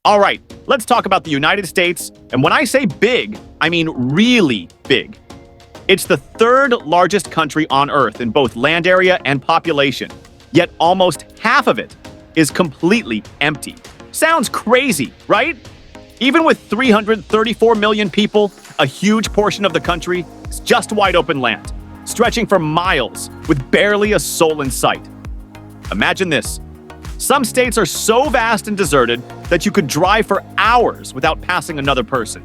All right, let's talk about the United States. And when I say big, I mean really big. It's the third largest country on Earth in both land area and population, yet almost half of it is completely empty. Sounds crazy, right? Even with 334 million people, a huge portion of the country is just wide open land, stretching for miles with barely a soul in sight. Imagine this. Some states are so vast and deserted that you could drive for hours without passing another person.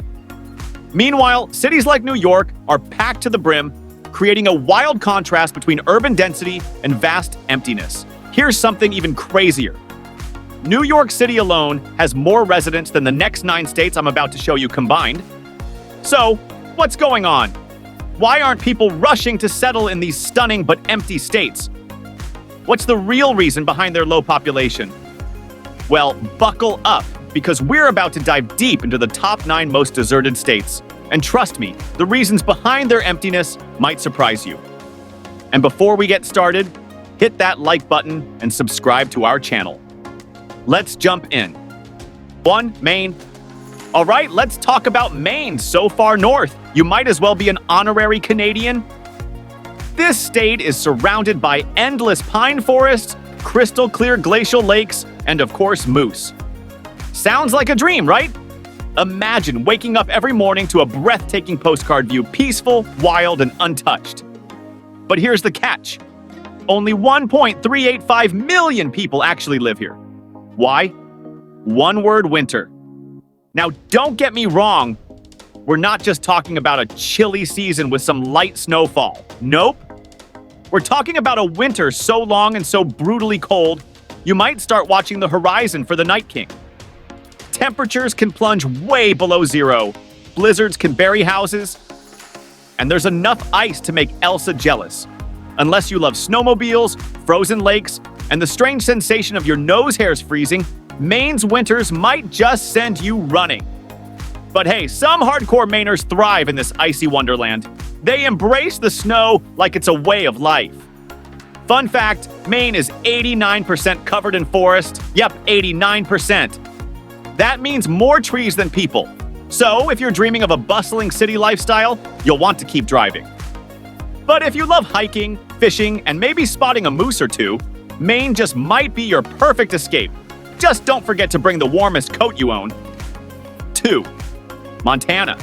Meanwhile, cities like New York are packed to the brim, creating a wild contrast between urban density and vast emptiness. Here's something even crazier. New York City alone has more residents than the next 9 states I'm about to show you combined. So, what's going on? Why aren't people rushing to settle in these stunning but empty states? What's the real reason behind their low population? Well, buckle up, because we're about to dive deep into the top 9 most deserted states. And trust me, the reasons behind their emptiness might surprise you. And before we get started, hit that like button and subscribe to our channel. Let's jump in. 1. Maine. All right, let's talk about Maine, so far north. You might as well be an honorary Canadian. This state is surrounded by endless pine forests, crystal clear glacial lakes, and of course, moose. Sounds like a dream, right? Imagine waking up every morning to a breathtaking postcard view, peaceful, wild, and untouched. But here's the catch. Only 1.385 million people actually live here. Why? One word: winter. Now, don't get me wrong. We're not just talking about a chilly season with some light snowfall. Nope. We're talking about a winter so long and so brutally cold, you might start watching the horizon for the Night King. Temperatures can plunge way below zero, blizzards can bury houses, and there's enough ice to make Elsa jealous. Unless you love snowmobiles, frozen lakes, and the strange sensation of your nose hairs freezing, Maine's winters might just send you running. But hey, some hardcore Mainers thrive in this icy wonderland. They embrace the snow like it's a way of life. Fun fact, Maine is 89% covered in forest. Yep, 89%. That means more trees than people. So if you're dreaming of a bustling city lifestyle, you'll want to keep driving. But if you love hiking, fishing, and maybe spotting a moose or two, Maine just might be your perfect escape. Just don't forget to bring the warmest coat you own. 2. Montana.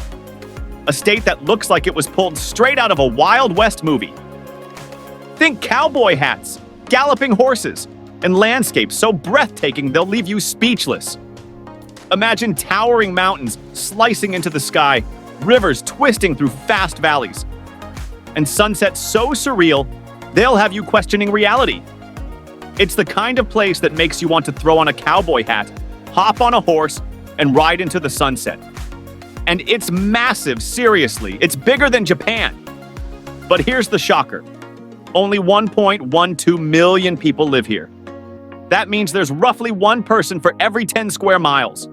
A state that looks like it was pulled straight out of a Wild West movie. Think cowboy hats, galloping horses, and landscapes so breathtaking they'll leave you speechless. Imagine towering mountains slicing into the sky, rivers twisting through fast valleys, and sunsets so surreal they'll have you questioning reality. It's the kind of place that makes you want to throw on a cowboy hat, hop on a horse, and ride into the sunset. And it's massive, seriously. It's bigger than Japan. But here's the shocker. Only 1.12 million people live here. That means there's roughly 1 person for every 10 square miles.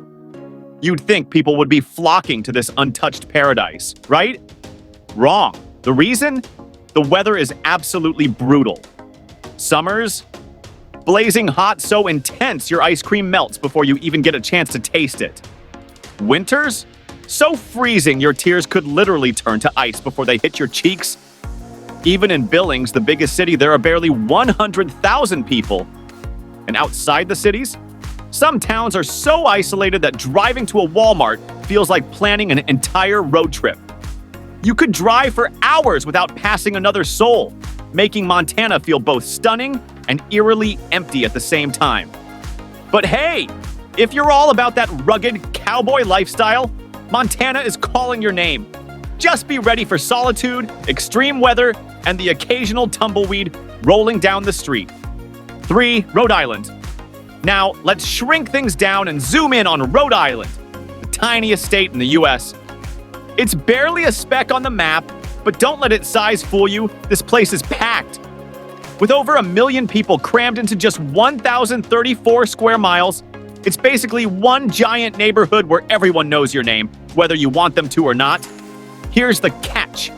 You'd think people would be flocking to this untouched paradise, right? Wrong. The reason? The weather is absolutely brutal. Summers, blazing hot, so intense your ice cream melts before you even get a chance to taste it. Winters, so freezing your tears could literally turn to ice before they hit your cheeks. Even in Billings, the biggest city, there are barely 100,000 people. And outside the cities, some towns are so isolated that driving to a Walmart feels like planning an entire road trip. You could drive for hours without passing another soul, making Montana feel both stunning and eerily empty at the same time. But hey, if you're all about that rugged cowboy lifestyle, Montana is calling your name. Just be ready for solitude, extreme weather, and the occasional tumbleweed rolling down the street. 3. Rhode Island. Now, let's shrink things down and zoom in on Rhode Island, the tiniest state in the US. It's barely a speck on the map, but don't let its size fool you. This place is packed. With over 1 million people crammed into just 1,034 square miles, it's basically one giant neighborhood where everyone knows your name, whether you want them to or not. Here's the catch.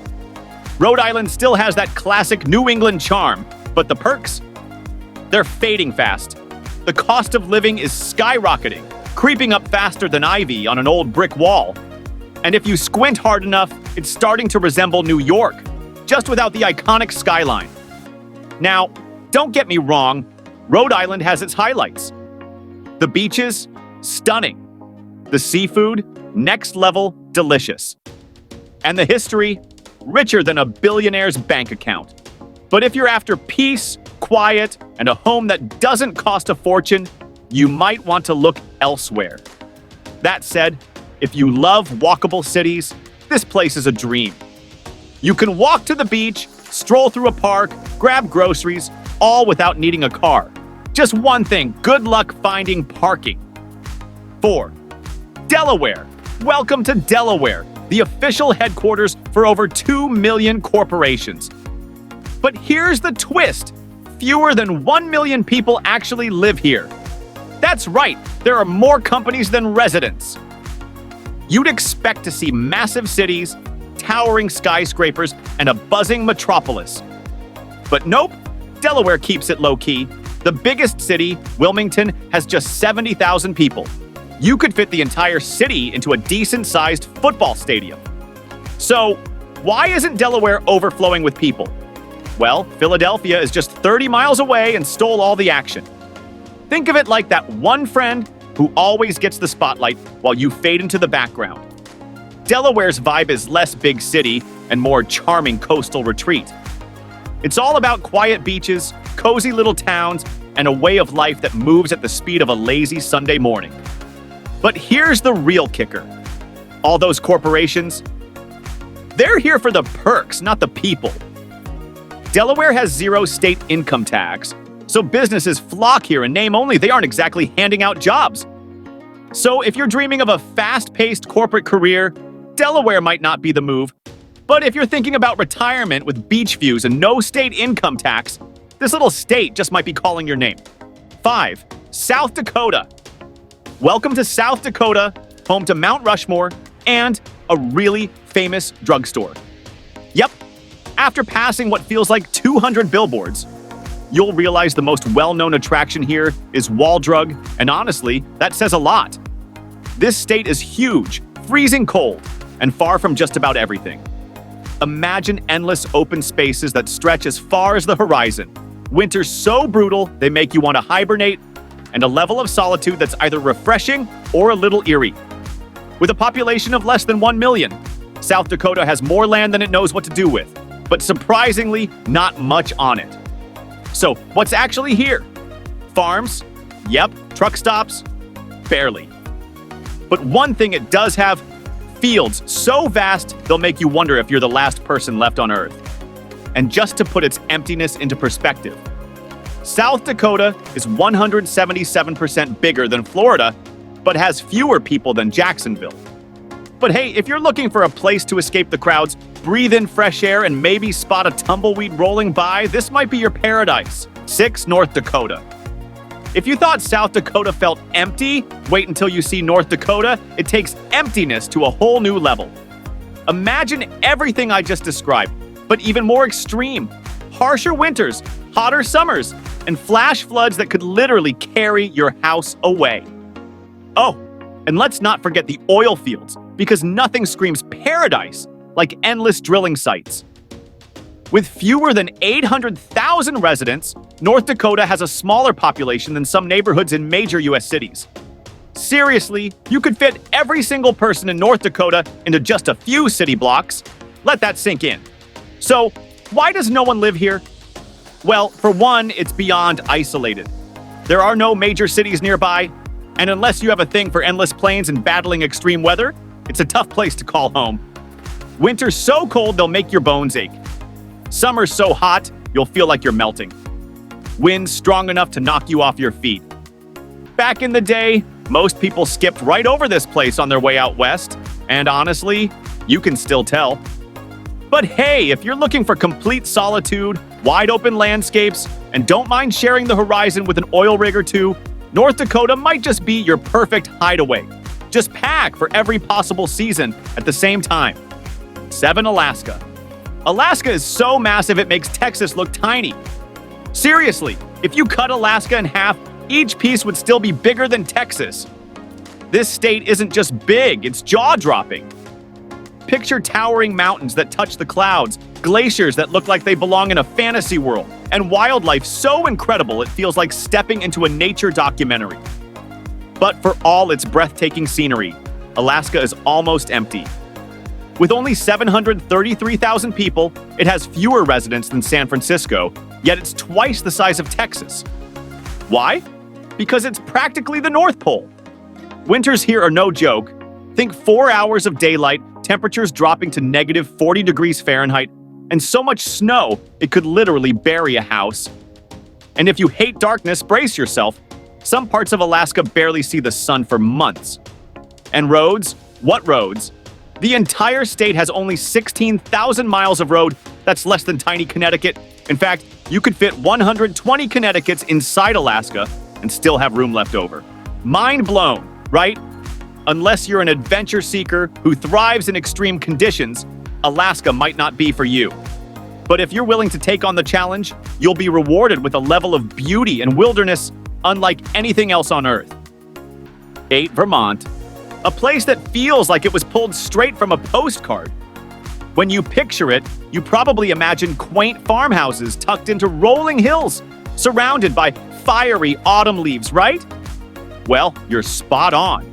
Rhode Island still has that classic New England charm, but the perks? They're fading fast. The cost of living is skyrocketing. creeping up faster than ivy on an old brick wall. And if you squint hard enough, it's starting to resemble New York, just without the iconic skyline. Now, don't get me wrong, Rhode Island has its highlights. The beaches, stunning. The seafood, next level, delicious. And the history, richer than a billionaire's bank account. But if you're after peace, quiet, and a home that doesn't cost a fortune, you might want to look elsewhere. That said, if you love walkable cities, this place is a dream. You can walk to the beach, stroll through a park, grab groceries, all without needing a car. Just one thing, good luck finding parking. 4. Delaware. Welcome to Delaware, the official headquarters for over 2 million corporations. But here's the twist. Fewer than 1 million people actually live here. That's right, there are more companies than residents. You'd expect to see massive cities, towering skyscrapers, and a buzzing metropolis. But nope, Delaware keeps it low-key. The biggest city, Wilmington, has just 70,000 people. You could fit the entire city into a decent-sized football stadium. So, why isn't Delaware overflowing with people? Well, Philadelphia is just 30 miles away and stole all the action. Think of it like that one friend who always gets the spotlight while you fade into the background. Delaware's vibe is less big city and more charming coastal retreat. It's all about quiet beaches, cozy little towns, and a way of life that moves at the speed of a lazy Sunday morning. But here's the real kicker. All those corporations, they're here for the perks, not the people. Delaware has 0 state income tax, so businesses flock here in name only. They aren't exactly handing out jobs. So if you're dreaming of a fast-paced corporate career, Delaware might not be the move. But if you're thinking about retirement with beach views and no state income tax, this little state just might be calling your name. 5. South Dakota. Welcome to South Dakota, home to Mount Rushmore and a really famous drugstore. Yep, after passing what feels like 200 billboards, you'll realize the most well-known attraction here is Wall Drug, and honestly, that says a lot. This state is huge, freezing cold, and far from just about everything. Imagine endless open spaces that stretch as far as the horizon. Winters so brutal they make you want to hibernate, and a level of solitude that's either refreshing or a little eerie. With a population of less than 1 million, South Dakota has more land than it knows what to do with, but surprisingly, not much on it. So, what's actually here? Farms? Yep. Truck stops? Barely. But one thing it does have, fields so vast they'll make you wonder if you're the last person left on Earth. And just to put its emptiness into perspective, South Dakota is 177% bigger than Florida, but has fewer people than Jacksonville. But hey, if you're looking for a place to escape the crowds, breathe in fresh air, and maybe spot a tumbleweed rolling by, this might be your paradise. 6. North Dakota. If you thought South Dakota felt empty, wait until you see North Dakota. It takes emptiness to a whole new level. Imagine everything I just described, but even more extreme. Harsher winters, hotter summers, and flash floods that could literally carry your house away. Oh, and let's not forget the oil fields, because nothing screams paradise like endless drilling sites. With fewer than 800,000 residents, North Dakota has a smaller population than some neighborhoods in major U.S. cities. Seriously, you could fit every single person in North Dakota into just a few city blocks. Let that sink in. So, why does no one live here? Well, for one, it's beyond isolated. There are no major cities nearby, and unless you have a thing for endless plains and battling extreme weather, it's a tough place to call home. Winter's so cold they'll make your bones ache. Summer's so hot you'll feel like you're melting. Winds strong enough to knock you off your feet. Back in the day, most people skipped right over this place on their way out west, and honestly, you can still tell. But hey, if you're looking for complete solitude, wide open landscapes, and don't mind sharing the horizon with an oil rig or two, North Dakota might just be your perfect hideaway. Just pack for every possible season at the same time. 7. Alaska. Alaska is so massive it makes Texas look tiny. Seriously, if you cut Alaska in half, each piece would still be bigger than Texas. This state isn't just big, it's jaw-dropping. Picture towering mountains that touch the clouds, glaciers that look like they belong in a fantasy world, and wildlife so incredible it feels like stepping into a nature documentary. But for all its breathtaking scenery, Alaska is almost empty. With only 733,000 people, it has fewer residents than San Francisco, yet it's twice the size of Texas. Why? Because it's practically the North Pole. Winters here are no joke. Think 4 hours of daylight, temperatures dropping to negative 40 degrees Fahrenheit, and so much snow it could literally bury a house. And if you hate darkness, brace yourself. Some parts of Alaska barely see the sun for months. And roads? What roads? The entire state has only 16,000 miles of road. That's less than tiny Connecticut. In fact, you could fit 120 Connecticut's inside Alaska and still have room left over. Mind blown, right? Unless you're an adventure seeker who thrives in extreme conditions, Alaska might not be for you. But if you're willing to take on the challenge, you'll be rewarded with a level of beauty and wilderness unlike anything else on Earth. 8. Vermont. A place that feels like it was pulled straight from a postcard. When you picture it, you probably imagine quaint farmhouses tucked into rolling hills, surrounded by fiery autumn leaves, right? Well, you're spot on.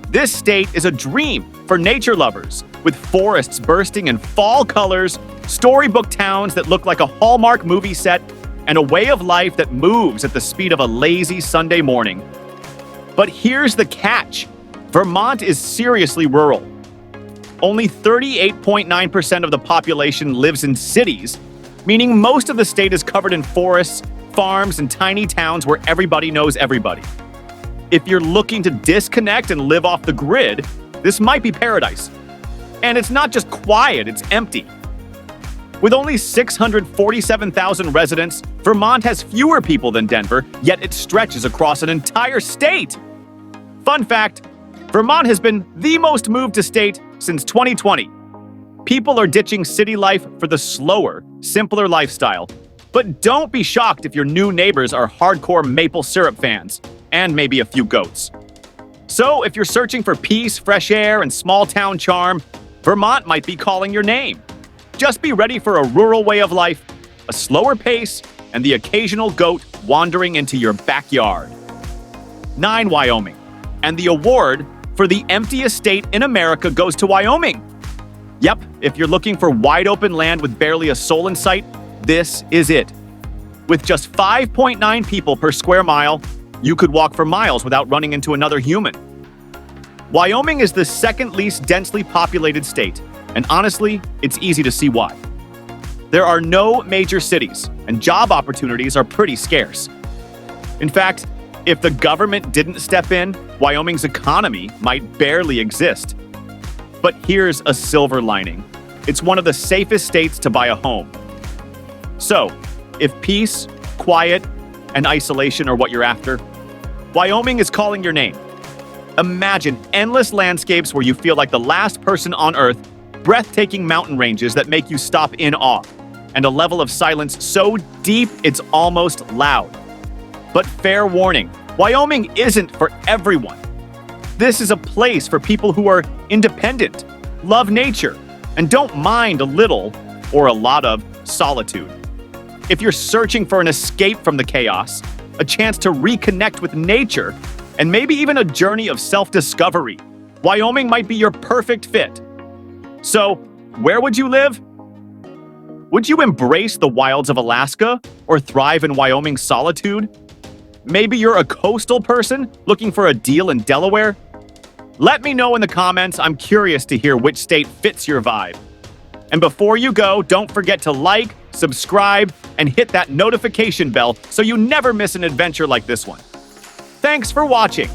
This state is a dream for nature lovers, with forests bursting in fall colors, storybook towns that look like a Hallmark movie set, and a way of life that moves at the speed of a lazy Sunday morning. But here's the catch. Vermont is seriously rural. Only 38.9% of the population lives in cities, meaning most of the state is covered in forests, farms, and tiny towns where everybody knows everybody. If you're looking to disconnect and live off the grid, this might be paradise. And it's not just quiet, it's empty. With only 647,000 residents, Vermont has fewer people than Denver, yet it stretches across an entire state. Fun fact, Vermont has been the most moved to state since 2020. People are ditching city life for the slower, simpler lifestyle. But don't be shocked if your new neighbors are hardcore maple syrup fans, and maybe a few goats. So if you're searching for peace, fresh air, and small-town charm, Vermont might be calling your name. Just be ready for a rural way of life, a slower pace, and the occasional goat wandering into your backyard. 9. Wyoming. And the award for the emptiest state in America goes to Wyoming. Yep, if you're looking for wide-open land with barely a soul in sight, this is it. With just 5.9 people per square mile, you could walk for miles without running into another human. Wyoming is the second least densely populated state, and honestly, it's easy to see why. There are no major cities, and job opportunities are pretty scarce. In fact, if the government didn't step in, Wyoming's economy might barely exist. But here's a silver lining. It's one of the safest states to buy a home. So, if peace, quiet, and isolation are what you're after, Wyoming is calling your name. Imagine endless landscapes where you feel like the last person on Earth, breathtaking mountain ranges that make you stop in awe, and a level of silence so deep it's almost loud. But fair warning, Wyoming isn't for everyone. This is a place for people who are independent, love nature, and don't mind a little, or a lot of, solitude. If you're searching for an escape from the chaos, a chance to reconnect with nature, and maybe even a journey of self-discovery, Wyoming might be your perfect fit. So, where would you live? Would you embrace the wilds of Alaska or thrive in Wyoming's solitude? Maybe you're a coastal person looking for a deal in Delaware? Let me know in the comments. I'm curious to hear which state fits your vibe. And before you go, don't forget to like, subscribe, and hit that notification bell so you never miss an adventure like this one. Thanks for watching.